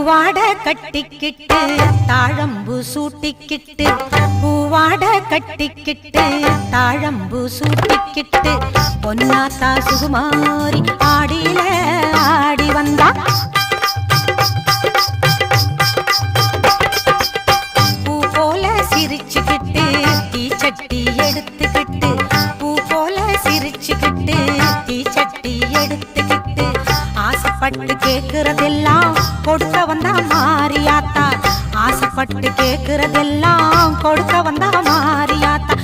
பூவாட கட்டிக்கிட்டு தாழம்பு சூட்டிக்கிட்டு பூவாட கட்டிக்கிட்டு தாழம்பு சூட்டிக்கிட்டு பொன்னாத்தா சுகுமாரி ஆடியில ஆடி வந்தா பூ போல சிரிச்சுக்கிட்டு தீச்சட்டி எடுத்துக்கிட்டு பூ போல சிரிச்சுக்கிட்டு தீச்சட்டி எடுத்துக்கிட்டு ஆசைப்பட்டு கேக்குறதெல்லாம் கொடுக்க வந்தா மாரியாத்தா ஆசைப்பட்டு கேக்குறதெல்லாம் கொடுக்க வந்தா மாரியாத்தா